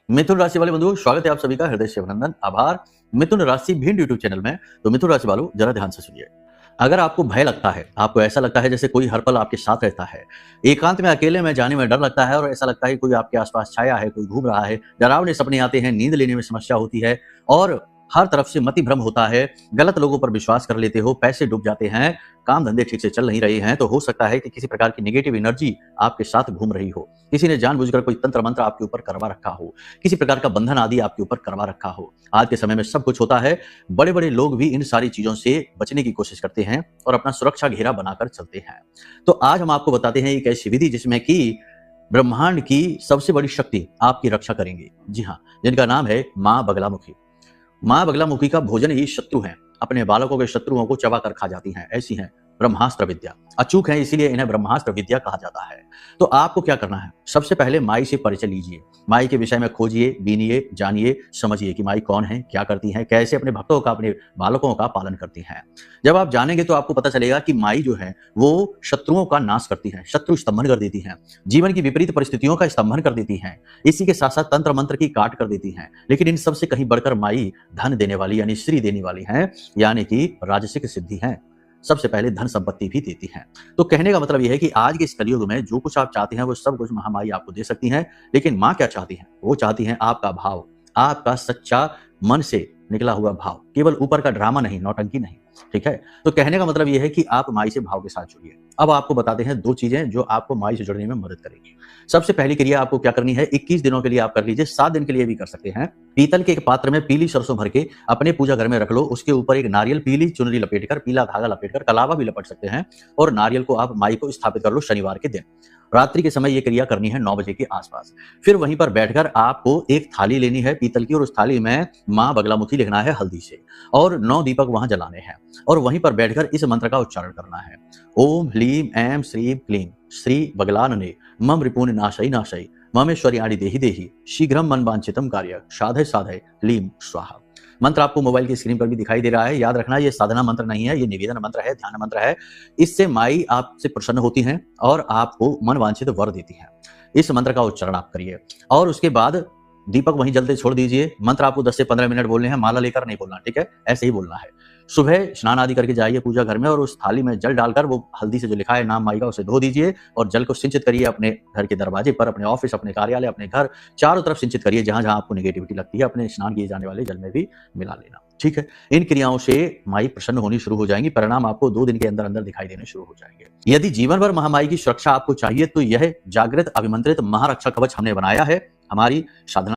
मिथुन राशि वाले बंधुओं, स्वागत है आप सभी का हृदय से अभिनंदन, आभार। मिथुन राशि भिन्न यूट्यूब चैनल में। तो मिथुन राशि वालों, जरा ध्यान से सुनिए। अगर आपको भय लगता है, आपको ऐसा लगता है जैसे कोई हर पल आपके साथ रहता है, एकांत में अकेले में जाने में डर लगता है और ऐसा लगता है कोई आपके आसपास छाया है, कोई घूम रहा है, डरावने सपने आते हैं, नींद लेने में समस्या होती है और हर तरफ से मति भ्रम होता है, गलत लोगों पर विश्वास कर लेते हो, पैसे डूब जाते हैं, काम धंधे ठीक से चल नहीं रहे हैं, तो हो सकता है कि किसी प्रकार की नेगेटिव एनर्जी आपके साथ घूम रही हो। किसी ने जानबूझकर कोई तंत्र मंत्र आपके ऊपर करवा रखा हो, किसी प्रकार का बंधन आदि आपके ऊपर करवा रखा हो। आज के समय में सब कुछ होता है। बड़े बड़े लोग भी इन सारी चीजों से बचने की कोशिश करते हैं और अपना सुरक्षा घेरा बनाकर चलते हैं। तो आज हम आपको बताते हैं एक ऐसी विधि जिसमें कि ब्रह्मांड की सबसे बड़ी शक्ति आपकी रक्षा करेंगी। जी हाँ, जिनका नाम है माँ बगलामुखी। माँ बगलामुखी का भोजन ही शत्रु हैं, अपने बालकों के शत्रुओं को चबा कर खा जाती हैं, ऐसी हैं ब्रह्मास्त्र विद्या। अचूक है, इसीलिए इन्हें ब्रह्मास्त्र विद्या कहा जाता है। तो आपको क्या करना है? सबसे पहले माई से परिचय लीजिए, माई के विषय में खोजिए, बीनिए, जानिए, समझिए कि माई कौन है, क्या करती हैं, कैसे अपने भक्तों का, अपने बालकों का पालन करती हैं। जब आप जानेंगे तो आपको पता चलेगा कि माई जो है वो शत्रुओं का नाश करती है, शत्रु स्तंभन कर देती हैं, जीवन की विपरीत परिस्थितियों का स्तंभन कर देती हैं, इसी के साथ साथ तंत्र मंत्र की काट कर देती हैं। लेकिन इन सबसे कहीं बढ़कर माई धन देने वाली यानी श्री देने वाली हैं, यानी कि राजसिक सिद्धि हैं। सबसे पहले धन संपत्ति भी देती हैं। तो कहने का मतलब यह है कि आज के इस कलयुग में जो कुछ आप चाहते हैं वो सब कुछ महामाई आपको दे सकती हैं। लेकिन माँ क्या चाहती हैं? वो चाहती हैं आपका भाव, आपका सच्चा मन से निकला हुआ भाव, केवल ऊपर का ड्रामा नहीं, नौटंकी नहीं। ठीक है, तो कहने का मतलब यह है कि आप माई से भाव के साथ जुड़िए। अब आपको बताते हैं दो चीजें जो आपको माई से जुड़ने में मदद करेगी। सबसे पहली क्रिया आपको क्या करनी है? 21 दिनों के लिए आप कर लीजिए, 7 दिन के लिए भी कर सकते हैं। पीतल के एक पात्र में पीली सरसों भर के अपने पूजा घर में रख लो, उसके ऊपर एक नारियल पीली चुनरी लपेटकर, पीला धागा लपेटकर, कलावा भी लपेट सकते हैं और नारियल को आप माई को स्थापित कर लो शनिवार के दिन। रात्रि के समय ये क्रिया करनी है 9 बजे के आसपास। फिर वहीं पर बैठकर आपको एक थाली लेनी है पीतल की और उस थाली में माँ बगलामुखी लिखना है हल्दी से और 9 दीपक वहां जलाने हैं और वहीं पर बैठकर इस मंत्र का उच्चारण करना है। ओम ह्लीम ऐं श्रीं क्लीं श्री बगलानने मम रिपुन नाशई नाशई ममेश्वर्याणि देहि देहि शीघ्रम मन वांछितम कार्य साधय साधय ह्लीम स्वाहा। मंत्र आपको मोबाइल की स्क्रीन पर भी दिखाई दे रहा है। याद रखना, ये साधना मंत्र नहीं है, ये निवेदन मंत्र है, ध्यान मंत्र है। इससे माई आपसे प्रसन्न होती हैं और आपको मन वांछित वर देती हैं। इस मंत्र का उच्चारण आप करिए और उसके बाद दीपक वहीं जलते छोड़ दीजिए। मंत्र आपको 10 से 15 मिनट बोलने हैं, माला लेकर नहीं बोलना, ठीक है? ऐसे ही बोलना है। सुबह स्नान आदि करके जाइए पूजा घर में और उस थाली में जल डालकर वो हल्दी से जो लिखा है नाम माई का उसे धो दीजिए और जल को सिंचित करिए अपने घर के दरवाजे पर, अपने ऑफिस, अपने कार्यालय, अपने घर, चारों तरफ सिंचित करिए। जहां जहां आपको नेगेटिविटी लगती है अपने स्नान किए जाने वाले जल में भी मिला लेना, ठीक है? इन क्रियाओं से माई प्रसन्न होनी शुरू हो जाएंगी। परिणाम आपको 2 दिन के अंदर अंदर दिखाई देने शुरू हो जाएंगे। यदि जीवन भर महामाई की सुरक्षा आपको चाहिए तो यह जागृत अभिमंत्रित महारक्षा कवच हमने बनाया है। हमारी साधना